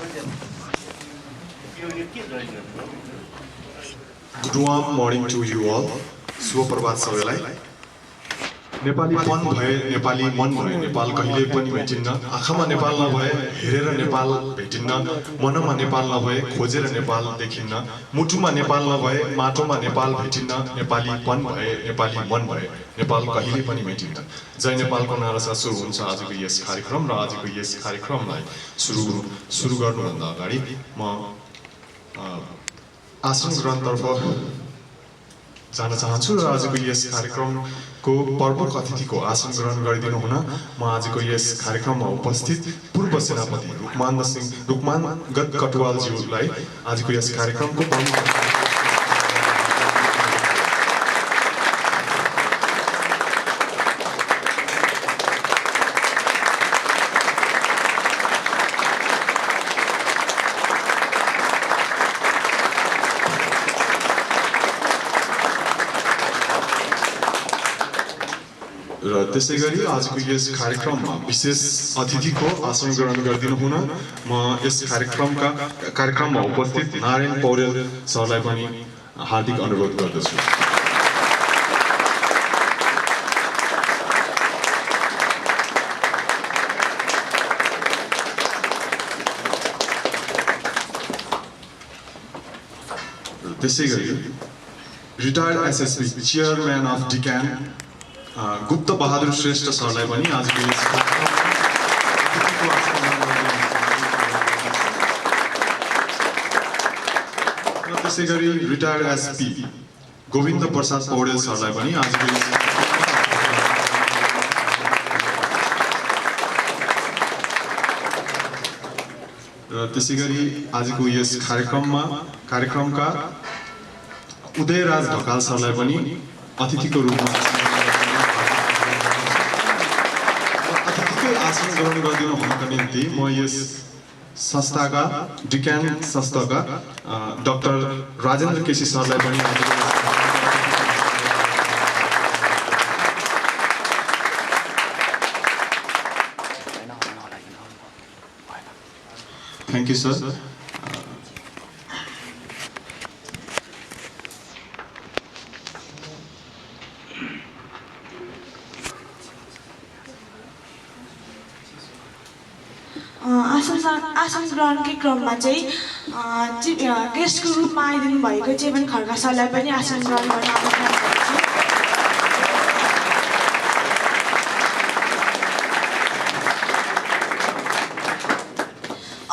Good morning to you all. शुभ प्रभात सबैलाई. नेपालीपन भए नेपाली मन भए नेपाल कहिले पनि भेटिन्न. आँखामा नेपाल नभए हेरेर नेपाल भेटिन्न. मनमा नेपाल नभए खोजेर नेपाल देखिन्न. मुटुमा नेपाल नभए माटोमा नेपाल भेटिन्न. नेपालीपन भए नेपाली मन भए नेपाल कहिले पनि भेटिन्न. जय नेपालको नारा साथ सुरु हुन्छ आजको यस कार्यक्रम र आजको यस कार्यक्रमलाई सुरु गर्नुभन्दा अगाडि म आसन ग्रहणतर्फ जान चाहन्छु र आजको यस कार्यक्रमको प्रमुख अतिथिको आसन ग्रहण गरिदिनु हुन म आजको यस कार्यक्रममा उपस्थित पूर्व सेनापति रुकमान गत कटुवालज्यूलाई आजको यस कार्यक्रमको प्रमुख र त्यसैगरी आजको यस कार्यक्रममा विशेष अतिथिको आसन ग्रहण गरिदिनु हुन म यस कार्यक्रममा उपस्थित नारायण पौडेल सरलाई पनि हार्दिक अनुरोध गर्दछु. त्यसैगरी रिटायर्ड एसएसपी चेयरम्यान अफ डिक्यान गुप्त बहादुर श्रेष्ठ सरलाई पनि आजको यस त्यसैगरी रिटायर्ड एसपी गोविन्द प्रसाद पौडेल सरलाई पनि आजको यस र त्यसैगरी आजको यस कार्यक्रमका उदयराज ढकाल सरलाई पनि अतिथिको रूपमा आसन ग्रहण गरिदिनु हुनका निम्ति म यस संस्थाका डिक्यान संस्थाका डाक्टर राजेन्द्र केसी सरलाई पनि थ्याङ्क यू सर. आसन ग्रहणकै क्रममा चाहिँ गेस्टको रूपमा आइदिनु भएको चेवन खड्का सरलाई पनि आसन ग्रहण गर्न आमन्त्रण गर्छु.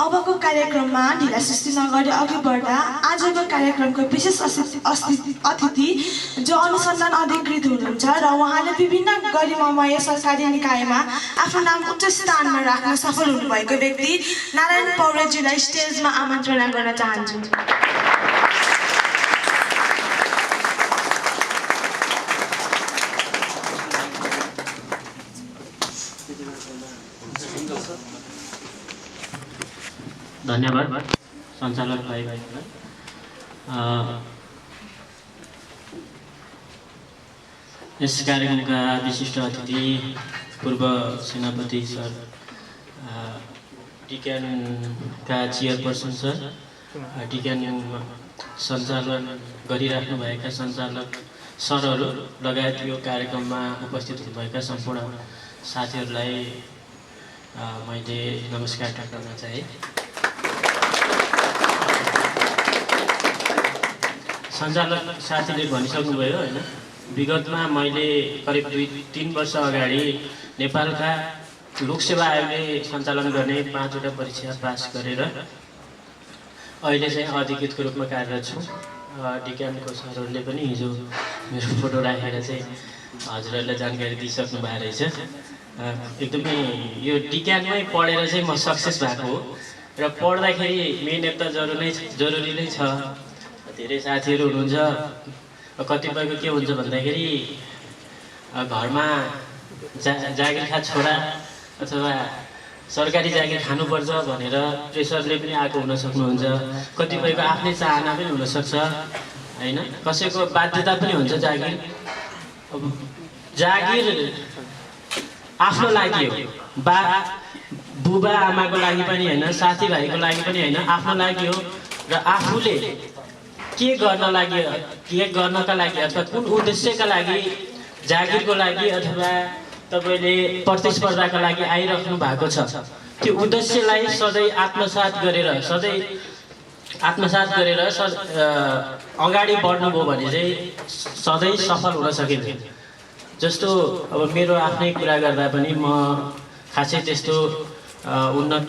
अबको कार्यक्रममा ढिला सृष्टि नगरी अघि बढ्दा आजको कार्यक्रमको विशेष अतिथि जो अनुसन्धान अधिकृत हुनुहुन्छ र उहाँले विभिन्न गरिमामय सरकारी निकायमा आफ्नो नाम उच्च स्थानमा राख्न सफल हुनुभएको व्यक्ति नारायण पौडेलजीलाई स्टेजमा आमन्त्रणा गर्न चाहन्छु. धन्यवाद सञ्चालक भाइ. यस कार्यक्रमका विशिष्ट अतिथि पूर्व सेनापति सर, डिक्यानका चेयरपर्सन सर, डिक्यान सञ्चालन गरिराख्नुभएका सञ्चालक सरहरू लगायत यो कार्यक्रममा उपस्थित हुनुभएका सम्पूर्ण साथीहरूलाई मैले नमस्कार टक्राउन चाहे. सञ्चालक साथीले भनिसक्नुभयो होइन, विगतमा मैले करिब 2-3 वर्ष अगाडि नेपालका लोकसेवा आयोगले सञ्चालन गर्ने 5वटा परीक्षा पास गरेर अहिले चाहिँ अधिकृतको रूपमा कार्यरत छु. डिक्यानको सरहरूले पनि हिजो मेरो फोटो राखेर चाहिँ हजुरहरूलाई जानकारी दिइसक्नु भएको रहेछ. एकदमै यो डिक्यानमै पढेर चाहिँ म सक्सेस भएको हो र पढ्दाखेरि मेहनत त जरुरी नै छ. धेरै साथीहरू हुनुहुन्छ, कतिपयको के हुन्छ भन्दाखेरि घरमा जागिर खा छोरा अथवा सरकारी जागिर खानुपर्छ भनेर प्रेसरले पनि आएको हुन सक्नुहुन्छ. कतिपयको आफ्नै चाहना पनि हुनसक्छ होइन, कसैको बाध्यता पनि हुन्छ. जागिर आफ्नो लागि हो, बुबा आमाको लागि पनि होइन, साथीभाइको लागि पनि होइन, आफ्नो लागि हो। र आफूले के गर्नका लागि अथवा कुन उद्देश्यका लागि, जागिरको लागि अथवा तपाईँले प्रतिस्पर्धाका लागि आइराख्नु भएको छ, त्यो उद्देश्यलाई सधैँ आत्मसात गरेर अगाडि बढ्नुभयो भने चाहिँ सधैँ सफल हुन सकिन्छ। जस्तो अब मेरो आफ्नै कुरा गर्दा पनि म खासै त्यस्तो उन्नत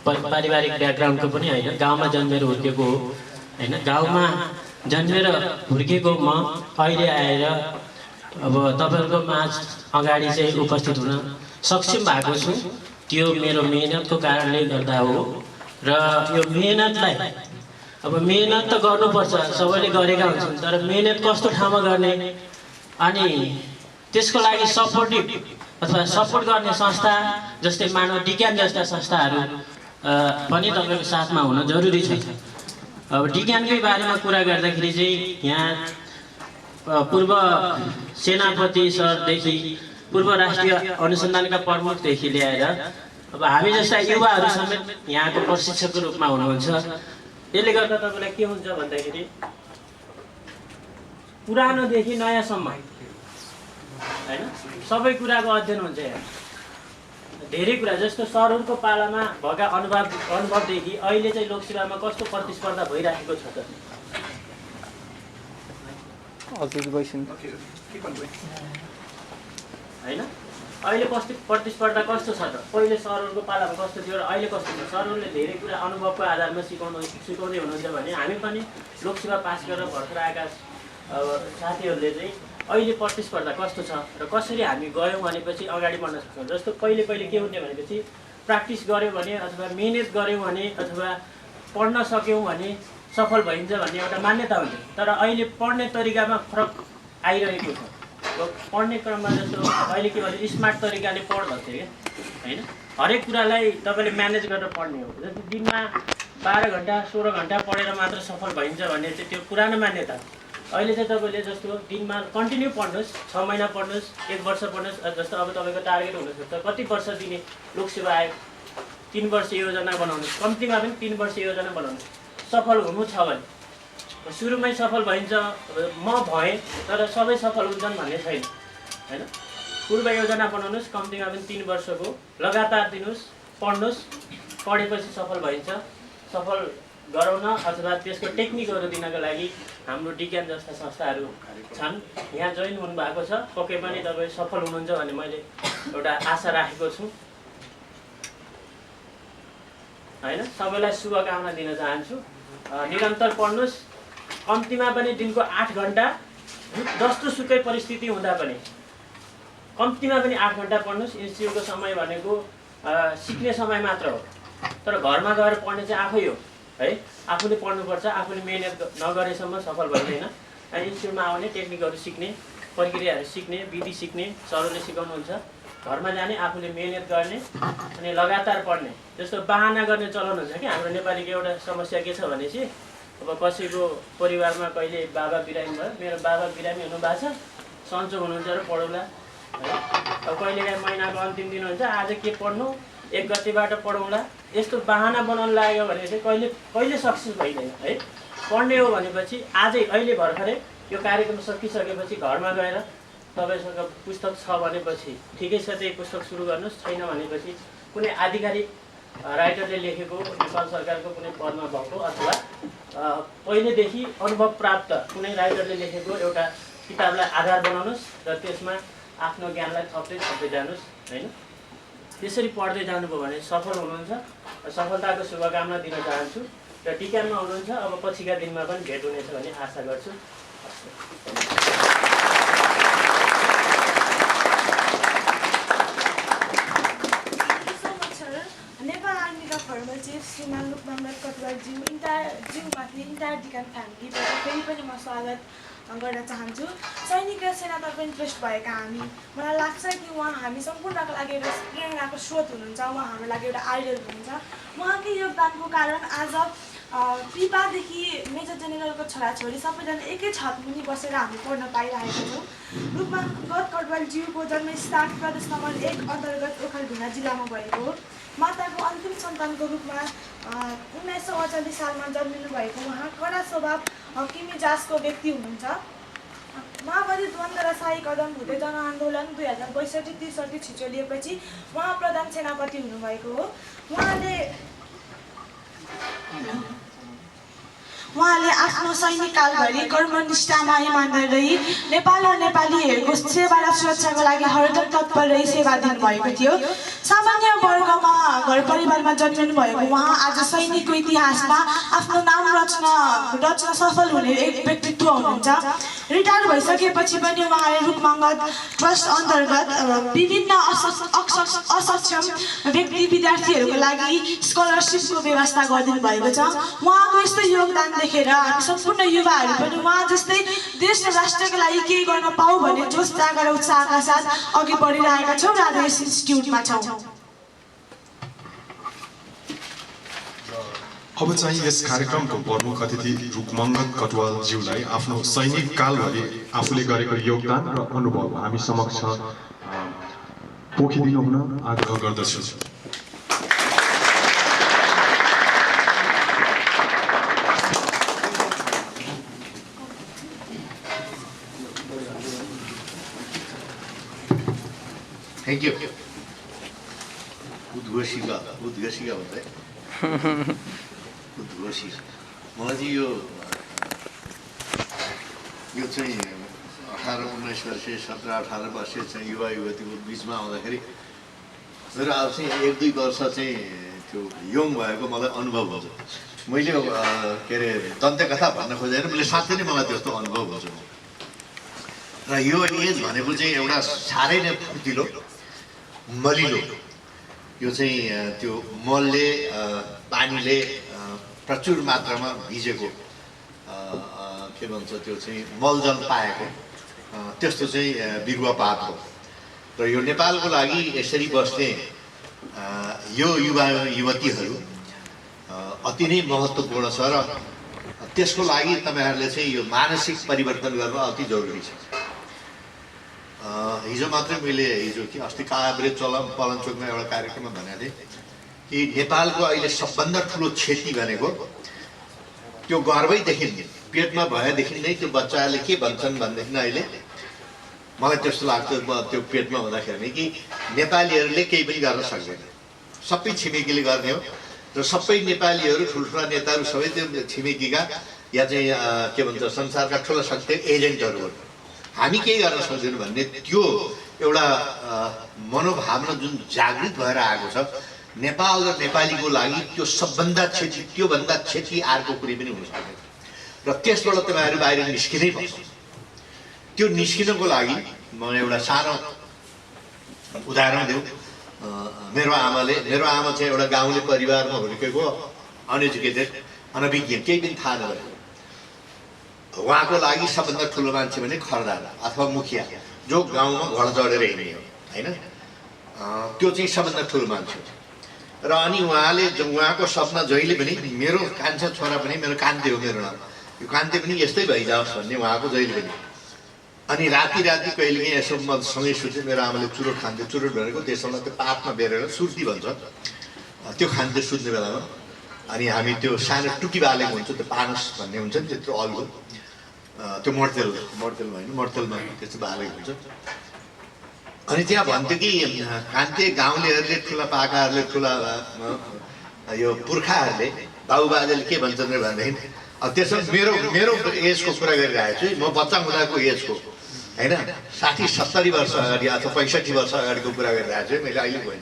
पारिवारिक ब्याकग्राउन्डको पनि होइन, गाउँमा जन्मेर हुर्केको हो होइन। गाउँमा जन्मेर हुर्केको म अहिले आएर अब तपाईँहरूको माझ अगाडि चाहिँ उपस्थित हुन सक्षम भएको छु। त्यो मेरो मेहनतको कारणले गर्दा हो। र यो मेहनतलाई अब मेहनत त गर्नुपर्छ, सबैले गरेका हुन्छन्, तर मेहनत कस्तो ठाउँमा गर्ने अनि त्यसको लागि सपोर्टिभ अथवा सपोर्ट गर्ने संस्था जस्तै मानव विज्ञान जस्ता संस्थाहरू पनि तपाईँको साथमा हुन जरुरी छ। अब विज्ञानकै बारेमा कुरा गर्दाखेरि चाहिँ यहाँ पूर्व सेनापति सरदेखि पूर्व राष्ट्रिय अनुसन्धानका प्रमुखदेखि ल्याएर अब हामी जस्ता युवाहरू समेत यहाँको प्रशिक्षकको रूपमा हुनुहुन्छ। यसले गर्दा तपाईँलाई के हुन्छ भन्दाखेरि पुरानोदेखि नयाँसम्म होइन सबै कुराको अध्ययन हुन्छ। यहाँ धेरै कुरा जस्तो सरहरूको पालामा भएका अनुभवदेखि अहिले चाहिँ लोकसेवामा कस्तो प्रतिस्पर्धा भइरहेको छ त होइन। अहिले कस्तो प्रतिस्पर्धा कस्तो छ त, पहिले सरहरूको पालामा कस्तो थियो र अहिले कस्तो छ। सरहरूले धेरै कुरा अनुभवको आधारमा सिकाउँदै हुनुहुन्छ भने हामी पनि लोकसेवा पास गरेर भर्खर आएका साथीहरूले चाहिँ अहिले प्रतिस्पर्धा कस्तो छ र कसरी हामी गयौँ भनेपछि अगाडि बढ्न सक्छौँ। जस्तो पहिले के हुन्थ्यो भनेपछि प्र्याक्टिस गऱ्यौँ भने अथवा मिहिनेत गऱ्यौँ भने अथवा पढ्न सक्यौँ भने सफल भइन्छ भन्ने एउटा मान्यता हुन्थ्यो। तर अहिले पढ्ने तरिकामा फरक आइरहेको छ। पढ्ने क्रममा जस्तो अहिले के भन्छ स्मार्ट तरिकाले पढ भन्छ क्या होइन। हरेक कुरालाई तपाईँले म्यानेज गरेर पढ्ने हो। जस्तो दिनमा 12 घन्टा 16 घन्टा पढेर मात्र सफल भइन्छ भन्ने चाहिँ त्यो पुरानो मान्यता हो। अहिले चाहिँ तपाईँले जस्तो दिनमा कन्टिन्यू पढ्नुहोस्, 6 महिना पढ्नुहोस्, 1 वर्ष पढ्नुहोस्। जस्तो अब तपाईँको टार्गेट हुनसक्छ कति वर्ष दिने लोकसेवा आयोग, 3 वर्ष योजना बनाउनुहोस्, कम्तीमा पनि 3 वर्ष योजना बनाउनुहोस्। सफल हुनु छ भने सुरुमै सफल भइन्छ म भएँ तर सबै सफल हुन्छन् भन्ने छैन होइन। पूर्व योजना बनाउनुहोस्, कम्तीमा पनि 3 वर्षको लगातार दिनुहोस्, पढ्नुहोस्, पढेपछि सफल भइन्छ। सफल गराउन अथवा त्यसको टेक्निकहरू दिनको लागि हाम्रो विज्ञान जस्ता संस्थाहरू छन्। यहाँ जोइन हुनुभएको छ, पक्कै पनि तपाईँ सफल हुनुहुन्छ भन्ने मैले एउटा आशा राखेको छु होइन। सबैलाई शुभकामना दिन चाहन्छु। निरन्तर पढ्नुहोस्, कम्तीमा पनि दिनको 8 घन्टा जस्तो सुकै परिस्थिति हुँदा पनि कम्तीमा पनि 8 घन्टा पढ्नुहोस्। इन्स्टिट्युटको समय भनेको सिक्ने समय मात्र हो, तर घरमा गएर पढ्ने चाहिँ आफै हो है। आफूले पढ्नुपर्छ, आफूले मेहनत नगरेसम्म सफल भइँदैन। इन्स्टिट्युटमा आउने टेक्निकहरू सिक्ने, प्रक्रियाहरू सिक्ने, विधि सिक्ने सरहरूले सिकाउनुहुन्छ। घरमा जाने, आफूले मेहनत गर्ने अनि लगातार पढ्ने। जस्तो बहाना गर्ने चलन हुन्छ कि हाम्रो नेपालीको एउटा समस्या के छ भनेपछि अब कसैको परिवारमा कहिले बाबा बिरामी भयो, मेरो बाबा बिरामी हुनुभएको छ, सन्चो हुनुहुन्छ र पढौँला है। अब कहिलेकाहीँ महिनाको अन्तिम दिन हुन्छ, आज के पढ्नु, 1 गतेबाट पढौँला, यस्तो बहाना बनाउन लाग्यो भने चाहिँ कहिले सक्सेस भइँदैन है। पढ्ने हो भनेपछि आजै अहिले भर्खरै यो कार्यक्रम सकिसकेपछि घरमा गएर तपाईँसँग पुस्तक छ भनेपछि ठिकै छ, त्यही पुस्तक सुरु गर्नुहोस्। छैन भनेपछि कुनै आधिकारिक राइटरले लेखेको, नेपाल सरकारको कुनै पदमा भएको अथवा पहिलेदेखि अनुभव प्राप्त कुनै राइटरले लेखेको एउटा किताबलाई आधार बनाउनुहोस् र त्यसमा आफ्नो ज्ञानलाई थप्दै जानुहोस् होइन। त्यसरी पढ्दै जानुभयो भने सफल हुनुहुन्छ। सफलताको शुभकामना दिन चाहन्छु र टिकामा हुनुहुन्छ। अब पछिका दिनमा पनि भेट हुनेछ भन्ने आशा गर्छु। नेपाल आर्मीका फर्मल चिफ श्रीमान लोकनाथ कटुवालज्यू ज्यूमाथि इन्टायर डिकान फ्यामिलीबाट फेरि पनि म स्वागत गर्न चाहन्छु। सैनिक र सेनातर्फ इन्ट्रेस्ट भएका हामी, मलाई लाग्छ कि उहाँ हामी सम्पूर्णको लागि एउटा प्रेरणाको स्रोत हुनुहुन्छ। उहाँ हाम्रो लागि एउटा आइडल हुनुहुन्छ। उहाँकै योगदानको कारण आज पिपादेखि मेजर जेनेरलको छोराछोरी सबैजना एकै छत मुनि बसेर हामी पढ्न पाइरहेका छौँ। रुकमाङ्गत कटवालज्यूको जन्मस्थान प्रदेश नम्बर 1 अन्तर्गत ओखलढुङ्गा जिल्लामा भएको हो। माताको अन्तिम सन्तानको रूपमा 1948 सालमा जन्मिनु भएको उहाँ कडा स्वभाव किमिजाजको व्यक्ति हुनुहुन्छ। माओवादी द्वन्द्व र शाही कदम हुँदै जनआन्दोलन 2062-63 छिचोलिएपछि उहाँ प्रधान सेनापति हुनुभएको हो। उहाँले आफ्नो सैनिक कालभरि कर्मनिष्ठामा इमान्दार रही नेपाल र नेपालीहरूको सेवा र सुरक्षाको लागि हरदम तत्पर रही सेवा दिनुभएको थियो। सामान्य वर्गमा घर परिवारमा जन्मिनु भएको उहाँ आज सैनिकको इतिहासमा आफ्नो नाम रच्न सफल हुने एक व्यक्तित्व हुनुहुन्छ। रिटायर भइसकेपछि पनि उहाँले रुकमाङ्गत ट्रस्ट अन्तर्गत विभिन्न असक्षम व्यक्ति विद्यार्थीहरूको लागि स्कलरसिपको व्यवस्था गरिदिनु भएको छ। उहाँको यस्तो योगदान देखेर हामी सम्पूर्ण युवाहरू पनि उहाँ जस्तै देश र राष्ट्रको लागि केही गर्न पाऊ भन्ने जोस जागर उत्साहका साथ अघि बढिरहेका छौँ र आज यस इन्स्टिट्युटमा छौँ। अब चाहिँ यस कार्यक्रमको प्रमुख अतिथि रुकमाङ्गत कटुवालज्यूलाई आफ्नो सैनिक कालभरि आफूले गरेको योगदान र अनुभव हामी समक्ष पोखिदिनु हुन आग्रह गर्दछु। Thank you. उद्घोषिका भन्दै उद्घोषी मलाई चाहिँ यो चाहिँ 18-19 वर्षीय 17-18 वर्षीय चाहिँ युवा युवतीको बिचमा आउँदाखेरि मेरो अब चाहिँ 1-2 वर्ष चाहिँ त्यो यङ भएको मलाई अनुभव हुन्छ। मैले के अरे दन्त्यकथा भन्न खोजेर मैले साँच्चै नै मलाई त्यस्तो अनुभव हुन्छ। र यो एज भनेको चाहिँ एउटा साह्रै नै फुर्तिलो मलिलो यो चाहिँ त्यो मलले पानीले प्रचुर मात्रामा भिजेको के भन्छ त्यो चाहिँ मलजल पाएको त्यस्तो चाहिँ बिरुवा पात हो। र यो नेपालको लागि यसरी बस्ने यो युवा युवतीहरू अति नै महत्त्वपूर्ण छ र त्यसको लागि तपाईँहरूले चाहिँ यो मानसिक परिवर्तन गर्न अति जरुरी छ। हिजो मात्रै मैले कि अस्ति काभ्रे पलञ्चोकमा एउटा कार्यक्रममा भनेको थिएँ कि नेपालको अहिले सबभन्दा ठुलो क्षति भनेको त्यो गर्भैदेखि पेटमा भएदेखि नै त्यो बच्चाहरूले के भन्छन् भनेदेखि अहिले मलाई त्यस्तो लाग्छ त्यो पेटमा हुँदाखेरि नै कि नेपालीहरूले केही पनि गर्न सक्दैन, सबै छिमेकीले गर्ने हो र सबै नेपालीहरू ठुल्ठुला नेताहरू सबै त्यो छिमेकीका या चाहिँ के भन्छ संसारका ठुला शक्ति एजेन्टहरू हो। हामी केही गर्न सक्दैनौँ भन्ने त्यो एउटा मनोभावना जुन जागृत भएर आएको छ नेपाल र नेपालीको लागि त्यो सबभन्दा क्षति त्योभन्दा क्षति अर्को कुनै पनि हुन सक्दैन र त्यसबाट तपाईँहरू बाहिर निस्किनै पर्छ। त्यो निस्किनको लागि म एउटा सानो उदाहरण दिउँ। मेरो आमा चाहिँ एउटा गाउँले परिवारमा हुर्केको अनएजुकेटेड अनभिज्ञ केही पनि थाहा नभएको। उहाँको लागि सबभन्दा ठुलो मान्छे भने खरदार अथवा मुखिया जो गाउँमा घर जडेर हिँड्ने हो होइन, त्यो चाहिँ सबभन्दा ठुलो मान्छे हो। र अनि उहाँले उहाँको सपना जहिले पनि मेरो कान्छा छोरा पनि मेरो कान्ते हो, मेरो नाम यो कान्ते पनि यस्तै भइजाओस् भन्ने उहाँको जहिले पनि। अनि राति कहिलेकाहीँ यसो म सँगै सुत्थेँ, मेरो आमाले चुरोट खान्थ्यो। चुरोट भनेको त्यसमा त्यो पातमा बेरेर सुर्ती भन्छ त्यो खान्थ्यो सुत्ने बेलामा। अनि हामी त्यो सानो टुकी बालेको हुन्छ त्यो पानस भन्ने हुन्छ नि त्यत्रो अल्गो त्यो मर्तेलमा त्यस्तो बालेको हुन्छ। अनि त्यहाँ भन्थ्यो कि कान्ते गाउँलेहरूले ठुला पाकाहरूले ठुला यो पुर्खाहरूले बाबुबाजेले के भन्छन् भनेदेखि अब त्यसमा मेरो एजको कुरा गरिरहेको छु, म बच्चा हुँदाको एजको होइन 60-70 वर्ष अगाडि अथवा 65 वर्ष अगाडिको कुरा गरिरहेको छु मैले, अहिले होइन।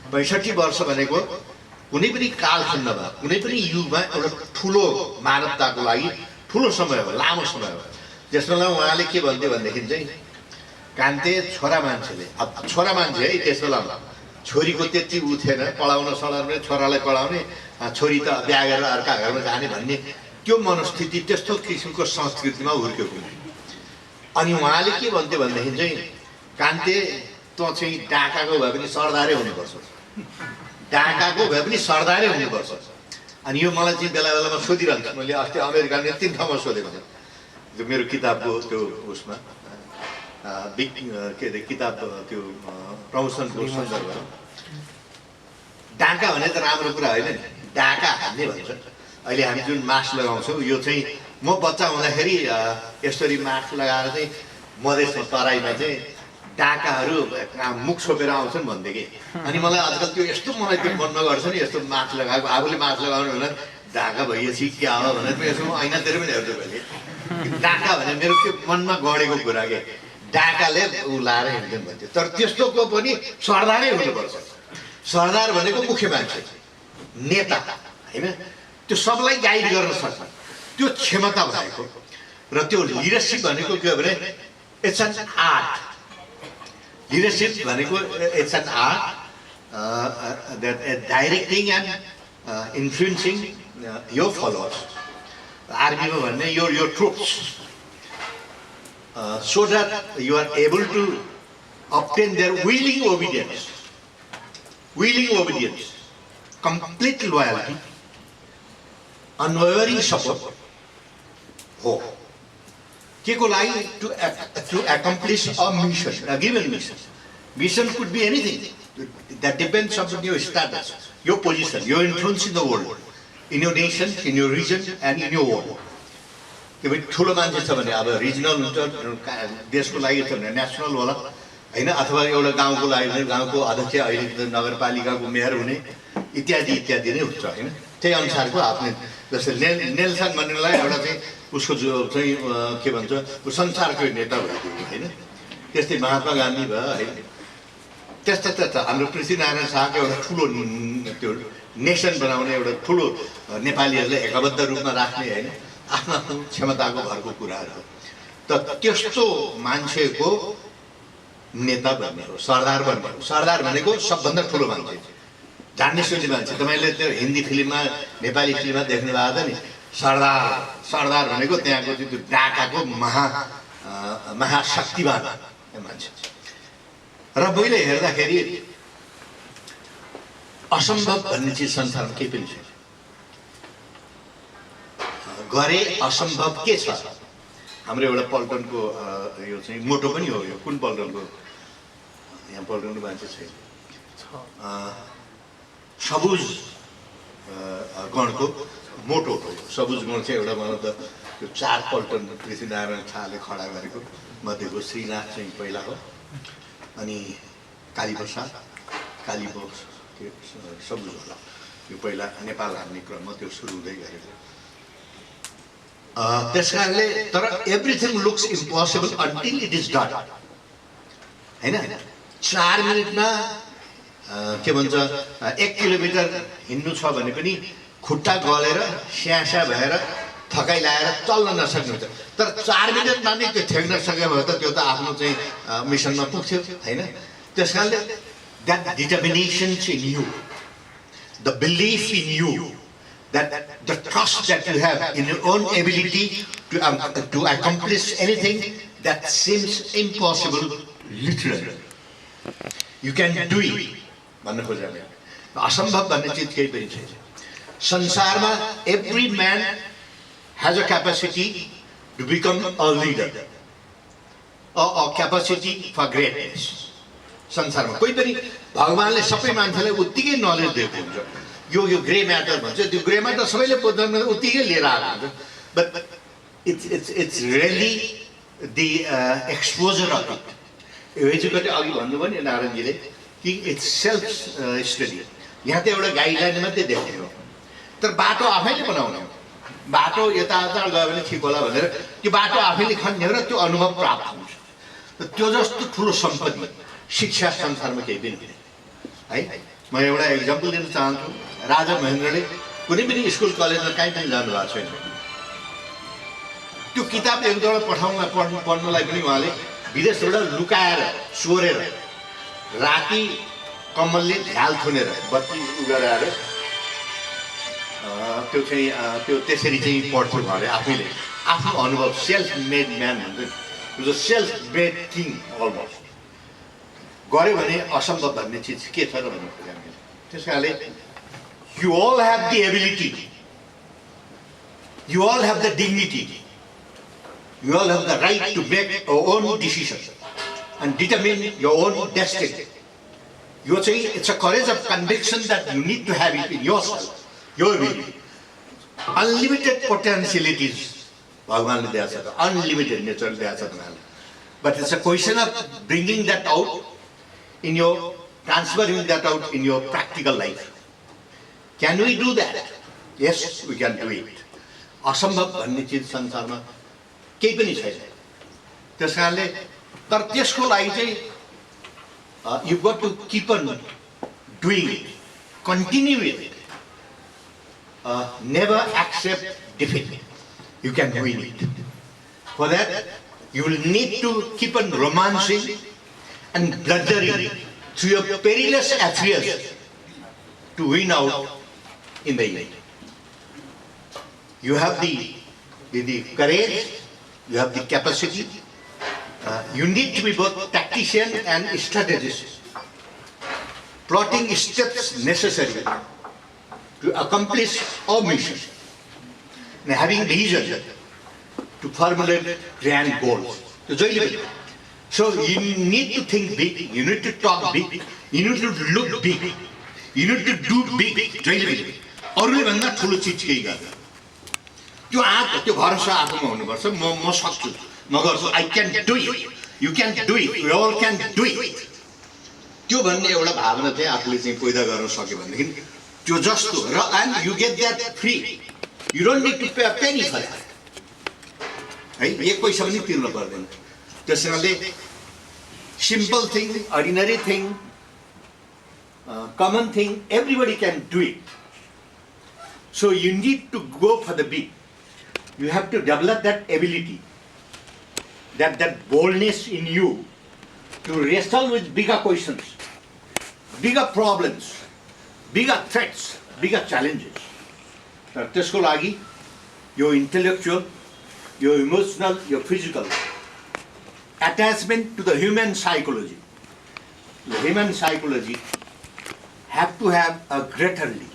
65 वर्ष भनेको कुनै पनि कालखण्डमा कुनै पनि युगमा एउटा ठुलो मानवताको लागि ठुलो समय हो, लामो समय हो। त्यसमा उहाँले के भन्थ्यो भनेदेखि चाहिँ कान्ते छोरा मान्छेले अब छोरा मान्छे है त्यस बेलामा छोरीको त्यति उ थिएन, पढाउन सढाउने छोरालाई पढाउने छोरी त बिहा गरेर अर्का घरमा जाने भन्ने त्यो मनस्थिति त्यस्तो किसिमको संस्कृतिमा हुर्केको। अनि उहाँले के भन्थ्यो भनेदेखि चाहिँ कान्ते तँ चाहिँ डाकाको भए पनि सरदारै हुनुपर्छ, डाकाको भए पनि सरदारै हुनुपर्छ। अनि यो मलाई चाहिँ बेला बेलामा सोधिरहन्छ। मैले अस्ति अमेरिकाले 3 ठाउँमा सोधेको छु त्यो मेरो किताबको त्यो उसमा बिग के अरे किताब त्यो प्रमोसनको सन्दर्भमा डाका भने त राम्रो कुरा होइन नि, डाका हान्ने भन्छ। अहिले हामी जुन मास्क लगाउँछौँ यो चाहिँ म बच्चा हुँदाखेरि यसरी मास्क लगाएर चाहिँ मधेसमा तराईमा चाहिँ डाकाहरू मुख छोपेर आउँछन् भन्थे कि। अनि मलाई आजकल त्यो यस्तो मलाई त्यो मन नगर्छ नि, यस्तो मास्क लगाएको आफूले मास्क लगाउनु भनेर ढाका भइएपछि क्या हो भनेर पनि यसो ऐनातिर पनि हेर्छु मैले। डाका भने मेरो त्यो मनमा गढेको कुरा के डाकाले ऊ लाएर हिँड्छन् भन्थ्यो। तर त्यस्तोको पनि सरदारै हुनुपर्छ। सरदार भनेको मुख्य मान्छे, नेता होइन, त्यो सबलाई गाइड गर्न सक्छ, त्यो क्षमता भएको। र त्यो लिडरसिप भनेको के हो भने इट्स एन आर्ट। लिडरसिप भनेको it's an art that directing and influencing your followers. आर्मीमा भन्ने your troops so that you are able to obtain their willing obedience, complete loyalty, unwavering support हो के को लागि to accomplish a mission, a given mission. Mission could be anything that depends on your status, your position, your influence in the world, in your nation, in your region and in your world. के भाइ ठुलो मान्छे छ भने अब regional हुन्छ, देशको लागि छ भने नेसनल होला हैन, अथवा एउटा गाउँको लागि भने गाउँको अध्यक्ष, अहिले नगरपालिकाको मेयर हुने इत्यादि इत्यादि नै हुन्छ हैन। त्यही अनुसारको आफ्नो जस्तै नेल्सन मण्डेला एउटा चाहिँ उसको जो चाहिँ के भन्छ संसारको नेता भएको हैन। त्यस्तै महात्मा गान्धी भयो हैन। त्यस्ता हाम्रो पृथ्वीनारायण शाहको एउटा ठुलो त्यो नेसन बनाउने एउटा ठुलो नेपालीहरूलाई एकबद्ध रूपमा राख्ने हैन, आफ्नो आफ्नो क्षमताको भरको कुराहरू हो। त त्यस्तो मान्छेको नेता बन्ने हो, सरदार बन्ने हो। सरदार भनेको सबभन्दा ठुलो मान्छे, जान्ने सुन्ने मान्छे। तपाईँले त्यो हिन्दी फिल्ममा नेपाली फिल्ममा देख्नु भएको छ नि, सरदार भनेको त्यहाँको त्यो डाकाको महाशक्तिवान मान्छे। र मैले हेर्दाखेरि असम्भव भन्ने चिज संसारमा केही पनि छैन। गरे असम्भव के छ? हाम्रो एउटा पल्टनको यो चाहिँ मोटो पनि हो। यो कुन पल्टनको? यहाँ पल्टनको मान्छे छैन। सबुज गणको मोटो हो। सबुज गण चाहिँ एउटा मतलब त्यो 4 पल्टन पृथ्वीनारायण शाहले खडा गरेको मध्येको श्रीनाथ चाहिँ पहिला हो, अनि कालीप्रसाद सबुज होला यो पहिला नेपाल हान्ने क्रममा त्यो सुरु हुँदै गरेको। त्यस कारणले तर everything looks impossible until it is done हैन। 4 मिनटमा के भन्छ 1 किलोमिटर हिँड्नु छ भने पनि खुट्टा गलेर स्यास्या भएर थकाइ लागेर चल्न नसक्नु हुन्छ। तर 4 मिनटमा नै त्यो ठेक्न सक्यो भने त त्यो त आफ्नो चाहिँ मिसनमा पुग्थ्यो हैन। त्यस कारणले that determination in you, the belief in you, that the trust that you have in your own ability to accomplish anything that seems impossible, literally. You can do it. असंभव भन्ने चीज केही पनि छैन संसारमा। Every man has a capacity to become a leader, or capacity for greatness. संसारमा कोही पनि भगवानले सबै मान्छेलाई उत्तिकै नलेज दिएको हुन्छ। यो ग्रे म्याटर भन्छ, त्यो ग्रे म्याटर सबैले बुझ्दैन, उत्तिकै लिएर आएको हुन्छ। But it's really the exposure of it. यो एजुकेटेड अघि भन्नुभयो नि नारायणजीले कि इट्स सेल्फ स्टडी। यहाँ त एउटा गाइडलाइन मात्रै देख्ने हो, तर बाटो आफैले बनाउने हो। बाटो यताउता गयो भने ठिक होला भनेर त्यो बाटो आफैले खन्ने हो र त्यो अनुभव प्राप्त हुन्छ। त्यो जस्तो ठुलो सम्पत्ति शिक्षा संसारमा केही पनि हुँदैन है। म एउटा एक्जाम्पल दिन चाहन्छु। राजा महेन्द्रले कुनै पनि स्कुल कलेजमा कहीँ पनि जानु भएको छैन। त्यो किताब एक दुईवटा पढ्नलाई पनि उहाँले विदेशबाट लुकाएर चोरेर राति कम्मलले झ्याल थुनेर बत्ती उगाएर त्यो चाहिँ त्यो त्यसरी चाहिँ पढ्थ्यो भने आफैले आफ्नो अनुभव सेल्फ मेड म्यान हुन्छ। सेल्फ मेड थिङ अलमोस्ट गऱ्यो भने असम्भव भन्ने चिज के छ र भन्नु खोजेँ हामीले। त्यस कारणले you all have the ability You all have the dignity. You all have the right to make your own decision and determine your own destiny. You are saying it's a courage of conviction that you need to have it in yourself, your ability. Unlimited potentialities, Bhagavanle diya cha, unlimited nature diya cha tamhaiलाई. But it's a question of bringing that out in your, transferring that out in your practical life. Can we do that? Yes, we can do it. असम्भव भन्ने चिज संसारमा केही पनि छैन. त्यसकारणले तर त्यसको लागि चाहिँ you got to keep on doing it, continue with it. Never accept defeat. You can win it. For that, you will need to keep on romancing and blundering through your perilous affairs to win out in the end. You have the courage, you have the capacity. You need to be both tactician and strategist, plotting steps necessary to accomplish our mission, and having vision to formulate grand goals. So you need to think big, you need to talk big, you need to look big, you need to do big. अरूले भन्दा ठुलो चीज केही गर्दैन. त्यो आँट, त्यो भरोसा आफूमा हुनुपर्छ. म सक्छु, म गर्छु. I can do it. You can do it. We all can do it. त्यो भन्ने एउटा भावना चाहिँ आफूले चाहिँ पैदा गर्न सक्यो भनेदेखि त्यो जस्तो र and you get that free. You don't need to pay a penny for that. है, एक पैसा पनि तिर्नु पर्दैन. त्यसैले simple thing, ordinary thing, common thing, everybody can do it. So you need to go for the big. You have to develop that ability, that boldness in you to wrestle with bigger questions, bigger problems, bigger threats, bigger challenges. त्यसको लागि your intellectual, your emotional, your physical attachment to the human psychology. The human psychology have to have a greater lead.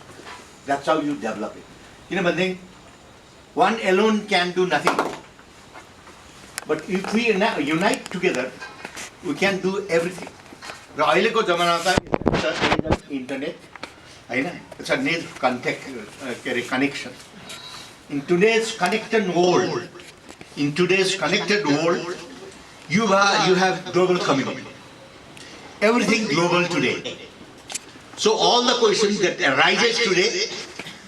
That's how you develop it. You know, one alone can do nothing. But if we unite together, we can do everything. The अहिलेको जमाना त internet, it's a need contact, connection. In today's connected world, you have global community. Everything global today. So all the questions that arises today,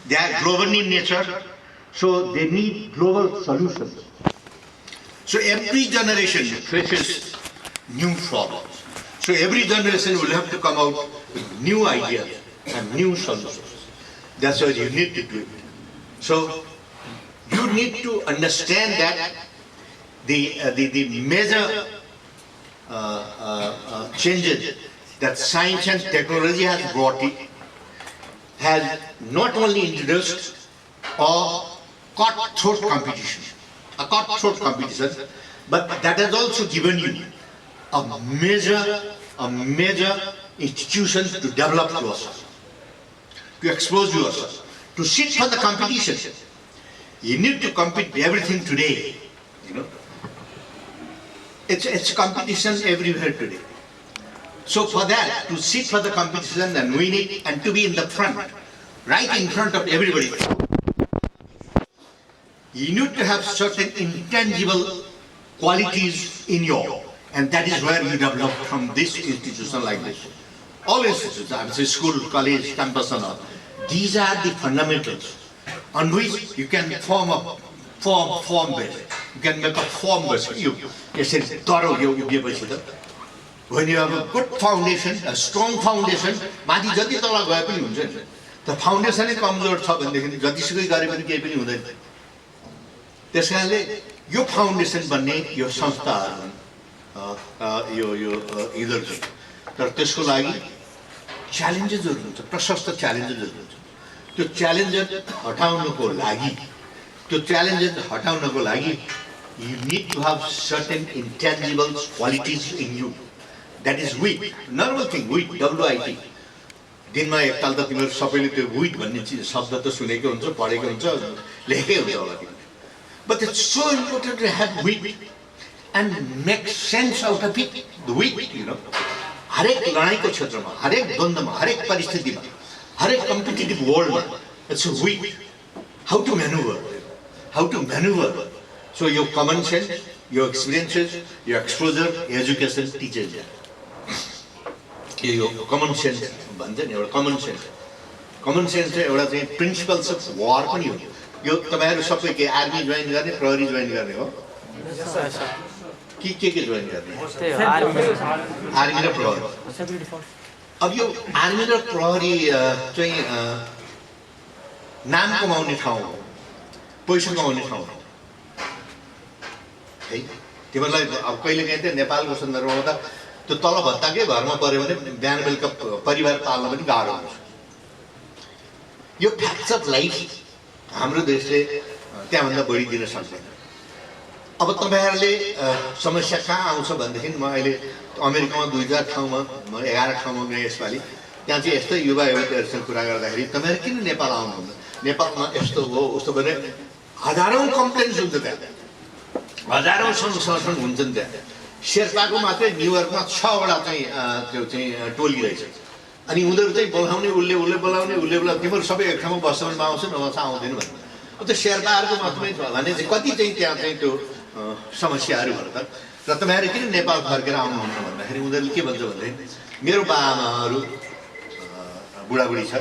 they are global in nature, so they need global solutions. So every generation faces new problems. So every generation will have to come out with new ideas and new solutions. That's why you need to do it. So you need to understand that the major changes that science and technology has brought it has not only introduced a cutthroat competition, but that has also given you a major institution to develop yourself, to expose yourself, to sit for the competition. You need to compete with everything today. You know, it's competition everywhere today. So for that, to sit for the competition and win it and to be in the front, right in front of everybody, you need to have certain intangible qualities in you, and that is where you develop from this institution like this. All institutions, I would say school, college, campus and all, these are the fundamentals on which you can form a form base. You can make a form base. When you have a good foundation, a strong foundation, माथि जति तल गए पनि हुन्छ नि. The foundation नै कमजोर छ भनेदेखि जतिसुकै गरे पनि केही पनि हुँदैन. त्यसकारणले यो फाउन्डेसन बन्ने यो संस्थाहरु यो इदहरु छ. तर त्यसको लागि च्यालेन्जेसहरु हुन्छ, प्रशस्त च्यालेन्जेसहरु हुन्छ. त्यो च्यालेन्जेस हटाउनको लागि you need to have certain intangible qualities in you. That is wit. Normal thing, wit, W-I-T. दिनमा एकताल त तिमीहरु सबैले त्यो wit भन्ने शब्द त सुनेकै हुन्छ, पढेकै हुन्छ, लेखेकै हुन्छ होला तिमीले. But it's so important to have wit and make sense out of it. The wit, you know. हरेक लडाइँको क्षेत्रमा, हरेक द्वन्द्वमा, हरेक परिस्थितिमा, हरेक कम्पिटिटिभ वर्ल्डमा, it's a wit. How to maneuver. How to maneuver. So your common sense, your experiences, your exposure, education teaches you. यो common sense भन्छ नि, एउटा common sense. Common sense चाहिँ एउटा चाहिँ principles of war पनि हो. यो तपाईहरु सबै के आर्मी जोइन गर्ने, प्रहरी जोइन गर्ने हो? के जोइन गर्ने? आर्मी र प्रहरी. अब यो आर्मी र प्रहरी चाहिँ नाम कमाउने ठाउँ हो, पैसा कमाउने ठाउँ हो. है तिमीलाई अब कहिले काहीँ त नेपालको सन्दर्भमा त त्यो तल भत्ताकै घरमा पर्यो भने बिहान बेलुका परिवार पाल्न पनि गाह्रो हुन्छ. यो फ्याक्ट्स अफ लाइफ हाम्रो देशले त्यहाँभन्दा बढी दिन सक्दैन. अब तपाईहरुले समस्या कहाँ आउँछ भनेदेखि म अहिले अमेरिकामा 2000 ठाउँमा म 11 ठाउँमा गएँ यसपालि. त्यहाँ चाहिँ यस्तै युवा युवतीहरुसँग कुरा गर्दाखेरि तपाईहरु किन नेपाल आउनुहुन्छ, नेपालमा यस्तो हो उस्तो भने हजारौं कम्प्लेन्स हुन्छ त्यहाँ, हजारौं संशोधन हुन्छन् त्यहाँ. शेर्पाको मात्रै न्युयोर्कमा 6 वटा चाहिँ त्यो चाहिँ टोली रहेछ. अनि उनीहरु चाहिँ बोलाउने उसले बोलाउने तिमीहरु सबै एक ठाउँमा बस्छ भने आउँछ नभए आउँदैन भन्ने. अब त्यो शेर्पाहरुको मात्रै भने चाहिँ कति चाहिँ त्यहाँ चाहिँ त्यो समस्याहरु भन्छ. र तपाईहरु किन नेपाल फर्केर आउनुहुन्छ भन्दाखेरि उनीहरुले के भन्छ भन्दाखेरि मेरो बाआमाहरु बुढाबुढी छ,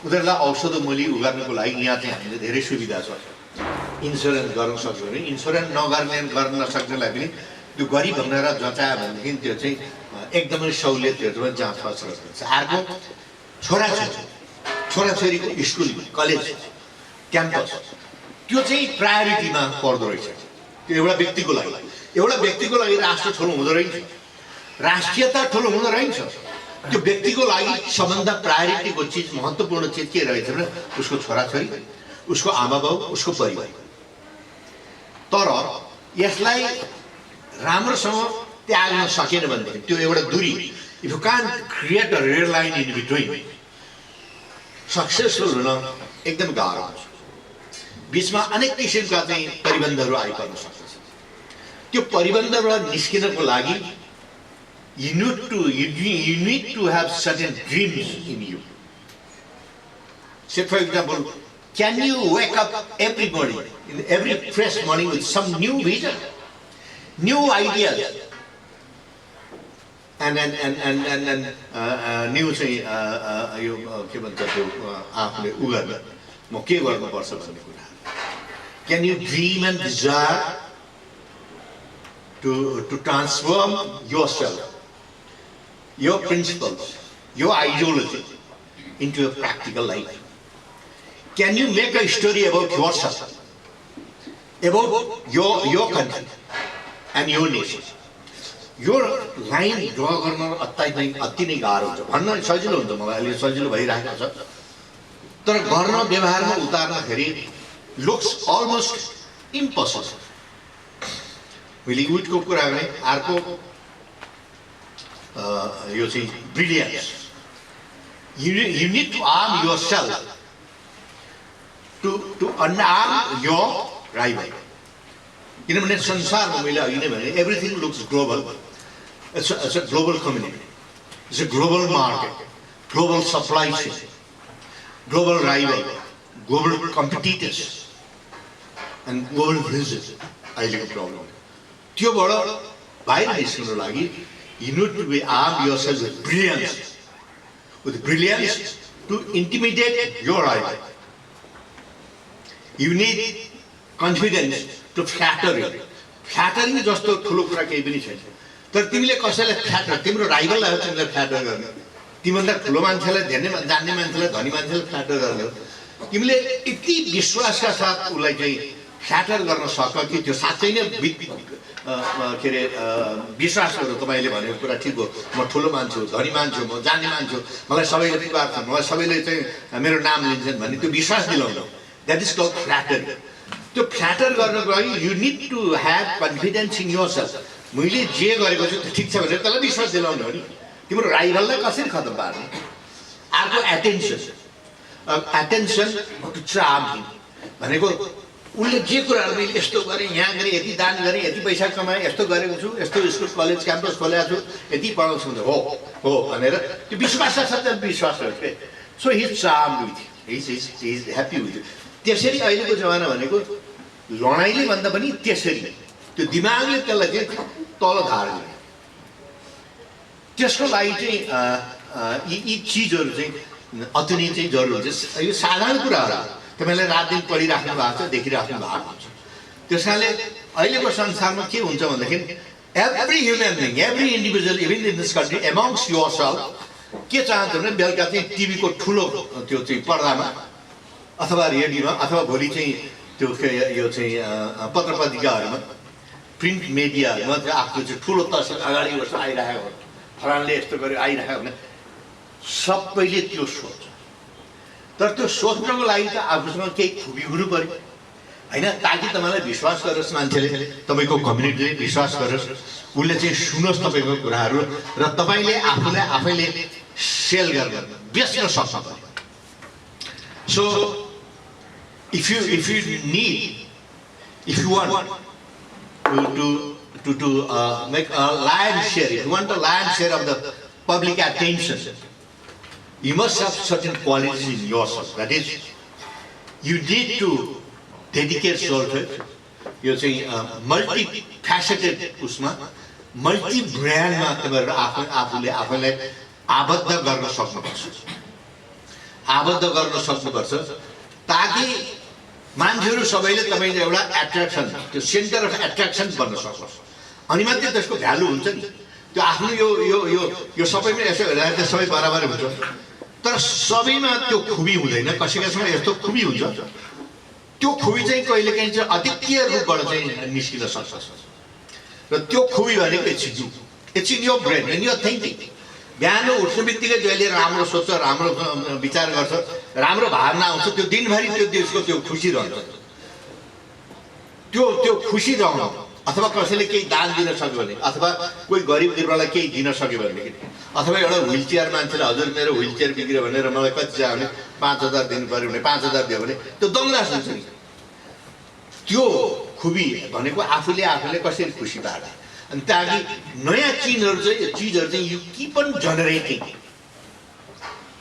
उनीहरुलाई औषध मूल्य उगार्नको लागि यहाँ चाहिँ हामीले धेरै सुविधा छ. इन्स्योरेन्स गर्न सक्छौँ भने इन्स्योरेन्स गर्न नसक्नेलाई पनि त्यो गरिब भनेर जचायो भनेदेखि त्यो चाहिँ एकदमै सहुलियतहरु पनि जाँच गर्छ. अर्को छोराछोरीको स्कुल, कलेज, क्याम्पस त्यो चाहिँ प्रायोरिटीमा पर्दो रहेछ. त्यो एउटा व्यक्तिको लागि राष्ट्र ठुलो हुँदो रहेछ, राष्ट्रियता ठुलो हुँदो रहेछ. त्यो व्यक्तिको लागि सबभन्दा प्रायोरिटीको चिज, महत्त्वपूर्ण चिज के रहेछ भने उसको छोराछोरी, उसको आमाबाउ, उसको परिवार. तर यसलाई राम्रोसँग त्याग्न सकेन भनेदेखि त्यो एउटा दूरी, if you can't create a red line in between, successful हुन एकदम गाह्रो हुन्छ. बीचमा अनेक किसिमका चाहिँ प्रतिबन्धहरू आइपर्न सक्छ. त्यो प्रतिबन्धबाट निस्किनको लागि you need to have certain dreams in you. Say for example, can you wake up every morning, in every fresh morning with some new vision, new ideas, and new चाहिँ यो के भन्छ त्यो आफूले उगार्न म के गर्नुपर्छ भन्ने कुरा. Can you dream and desire to transform yourself, your principles, your ideology into a practical life? Can you make a story about yourself, about your country and your nation? Your line draw गर्न अति नै गाह्रो हुन्छ. भन्न सजिलो हुन्छ, मलाई अहिले सजिलो भइरहेको छ, तर गर्न व्यवहारमा उतार्दाखेरि looks almost impossible. मैले उठको कुरा गर्ने. अर्को यो चाहिँ brilliance. You need to arm yourself to unarm your rival. किनभने संसारमा मैले अघि नै भने everything looks global. It's a global community. It's a global market, global supply chain, global rival, global competitors, and global vision. अहिलेको problem त्योबाट बाहिर निस्कनु लागि you need to be arm yourself with brilliance to intimidate your rival. You need confidence to flatter it. Flattering जस्तो ठुलो कुरा केही पनि छैन. तर तिमीले कसैलाई फ्ल्याटर, तिम्रो राइभललाई हो तिमीले फ्ल्याटर गर्ने, तिमीभन्दा ठुलो मान्छेलाई, धेरै जान्ने मान्छेलाई, धनी मान्छेलाई फ्ल्याटर गर्ने. तिमीले यति विश्वासका साथ उसलाई चाहिँ फ्ल्याटर गर्न सक्छ कि त्यो साँच्चै नै के अरे विश्वास गर्नु. तपाईँले भनेको कुरा ठिक हो, म ठुलो मान्छे हो, धनी मान्छे हो, म जान्ने मान्छे हो, मलाई सबैले विश्वास छ, मलाई सबैले चाहिँ मेरो नाम लिन्छन् भन्ने त्यो विश्वास दिलाउनु. That is called flattering. त्यो फ्ल्याटर गर्नको लागि you need to have confidence in yourself. मैले जे गरेको छु त्यो ठिक छ भनेर त्यसलाई विश्वास दिलाउनु हो नि. तिम्रो राइभललाई कसरी खतम पार्ने. अर्को एटेन्सन टु चार्म हिम भनेको उसले जे कुराहरू मैले यस्तो गरेँ, यहाँ गरेँ, यति दान गरेँ, यति पैसा कमाएँ, यस्तो गरेको छु, यस्तो स्कुल कलेज क्याम्पस खोलेको छु, यति पढाउँछु भने हो भनेर त्यो विश्वास साथ विश्वास गर्छ के। So his charm with his happy with. त्यसरी अहिलेको जमाना भनेको लडाइँले भन्दा पनि त्यसरी त्यो दिमागले त्यसलाई चाहिँ तल झार्ने। त्यसको लागि चाहिँ यी चिजहरू चाहिँ अति नै चाहिँ जरुरी हुन्छ। यो साधारण कुराहरू तपाईँले रात दिन पढिराख्नु भएको छ, देखिराख्नु भएको हुन्छ। त्यस कारणले अहिलेको संसारमा के हुन्छ भन्दाखेरि every human being, every individual even in this country amongst yourself के चाहन्छ भने बेलुका चाहिँ टिभीको ठुलो त्यो चाहिँ पर्दामा अथवा रेडियोमा अथवा भोलि चाहिँ त्यो यो चाहिँ पत्र पत्रिकाहरूमा प्रिन्ट मिडियाहरूमा चाहिँ आफ्नो चाहिँ ठुलो तस्विर अगाडि वर्ष आइरहेको फलानले यस्तो गर्यो आइरहेको भने सबैले त्यो सोच्छ। तर त्यो सोच्नको लागि त आफूसँग केही खुबी हुनु पर्यो होइन, ताकि तपाईँलाई विश्वास गरोस्, मान्छेले तपाईँको कम्युनिटीले विश्वास गरोस्, उसले चाहिँ सुनोस् तपाईँको कुराहरू र तपाईँले आफूलाई आफैले सेल गर्न बेच्न सक्नु पर्यो। So if you need, if you want to make a lion's share, if you want a lion's share of the public attention, you must have certain qualities in yourself. That is, you need to dedicate yourself to it. You're saying multi-faceted उसमा, multi-brand मा तपाईहरु आफूले आफैलाई आबद्ध गर्न सक्नुपर्छ, आबद्ध गर्न सक्नुपर्छ, ताकि मान्छेहरु सबैले तपाईले एउटा एट्र्याक्सन, त्यो सेन्टर अफ एट्र्याक्सन बन्न सकोस्। अनि मात्रै त्यसको भ्यालु हुन्छ नि। त्यो आफ्नो यो सबैमा यसो हेर्दा त सबै बराबर हुन्छ, तर सबैमा त्यो खुबी हुँदैन। कसैकसैमा यस्तो खुबी हुन्छ, त्यो खुबी चाहिँ कहिलेकाहीँ चाहिँ अद्वितीय रूपबाट चाहिँ निस्किन सक्छ। र त्यो खुबी भनेको it's in your brain, in your thinking. बिहान उठ्ने बित्तिकै जहिले राम्रो सोच्छ, राम्रो विचार गर्छ, राम्रो भावना आउँछ, त्यो दिनभरि त्यो देशको त्यो खुसी रहन्छ। त्यो खुसी रहनु, अथवा कसैले केही दान दिन सक्यो भने, अथवा कोही गरिब दुर्बललाई केही दिन सक्यो भनेदेखि, अथवा एउटा व्हील चेयर मान्छेले हजुर मेरो व्हील चेयर बिग्रियो भनेर मलाई कति चाहियो भने 5000 दिनु पर्यो भने 5000 दियो भने त्यो दङ्ग्रास हुन्छ नि। त्यो खुबी भनेको आफूले कसरी खुसी पार्ने। अनि ताकि नयाँ चिजहरू चाहिँ यु किप अन जनरेटिङ।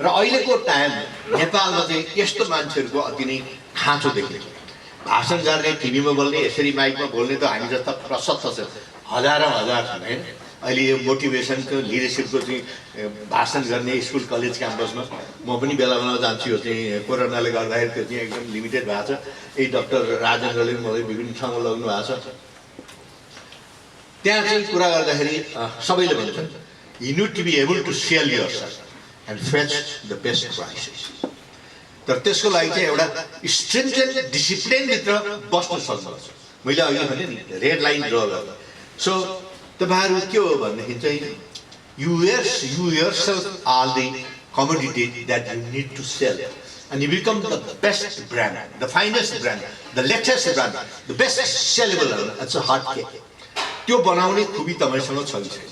र अहिलेको टाइम नेपालमा चाहिँ यस्तो मान्छेहरूको अति नै खाँचो देखिन्छ। भाषण गर्ने, टिभीमा बोल्ने, यसरी माइकमा बोल्ने त हामी जस्ता प्रशस्त छ, हजारौँ हजार छन् होइन। अहिले यो मोटिभेसनको लिडरसिपको चाहिँ भाषण गर्ने स्कुल कलेज क्याम्पसमा म पनि बेला बेला जान्छु। यो चाहिँ कोरोनाले गर्दाखेरि त्यो चाहिँ एकदम लिमिटेड भएको छ। यही डाक्टर राजेन्द्रले पनि मलाई विभिन्न ठाउँमा लग्नु भएको छ। त्यहाँ चाहिँ कुरा गर्दाखेरि सबैले भन्छन् you need to be able to sell yourself and fetch the best prices. तर त्यसको लागि चाहिँ एउटा स्ट्रिङ्जेन्ट डिसिप्लिनभित्र बस्न सक्नुपर्छ। मैले अघि भने नि रेड लाइन ड्र गर्ने। सो तपाईँहरू के हो भनेदेखि चाहिँ you yourself are the commodity that you need to sell and you become the best brand, the finest brand, the latest brand, the best sellable. It's a hot cake. त्यो बनाउने खुबी तपाईसँग छ कि छैन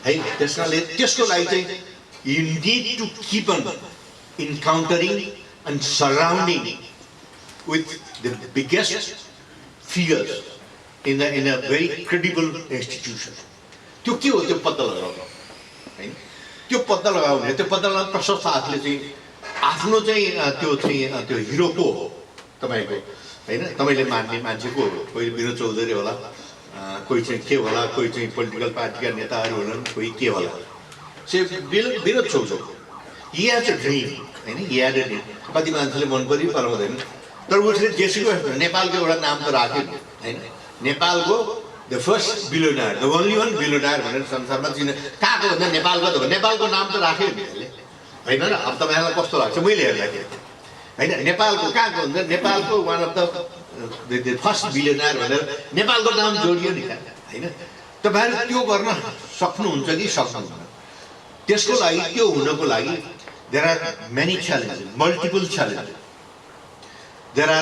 है। त्यसकारणले त्यसको लागि चाहिँ you need to keep on encountering and surrounding with the biggest figures in a very credible institution. त्यो के हो त्यो पत्ता लगाउनु हैन। त्यो पत्ता लगाउने, त्यो पत्ता लगाउन प्रशस्त हातले चाहिँ आफ्नो चाहिँ त्यो हिरो को हो तपाईको हैन। तपाईले मान्ने मान्छे को हो? कोही विनोद चौधरी होला, कोही चाहिँ के होला, कोही चाहिँ पोलिटिकल पार्टीका नेताहरू होलान्, कोही के होला। Vinod Chaudhary he has a dream, हैन। he had a dream। कति मान्छेले मन पनि पराउँदैन, तर उसले जेसुकै नेपालको एउटा नाम त राख्यो हैन। नेपालको the first billionaire, the only one billionaire भनेर संसारमा चिने कहाँको भन्दा नेपालको त हो। नेपालको नाम त राख्यो नि यसले हैन र। अब तपाईहरुलाई कस्तो लाग्छ मैले हेर्दाखेरि हैन, नेपालको कहाँको भन्दा नेपालको one of the first billionaire भनेर नेपालको नाम जोडियो नि हैन। तपाईहरु त्यो गर्न सक्नुहुन्छ कि सक्नुहुन्न? त्यसको लागि, त्यो हुनको लागि there are many challenges, multiple challenges. There are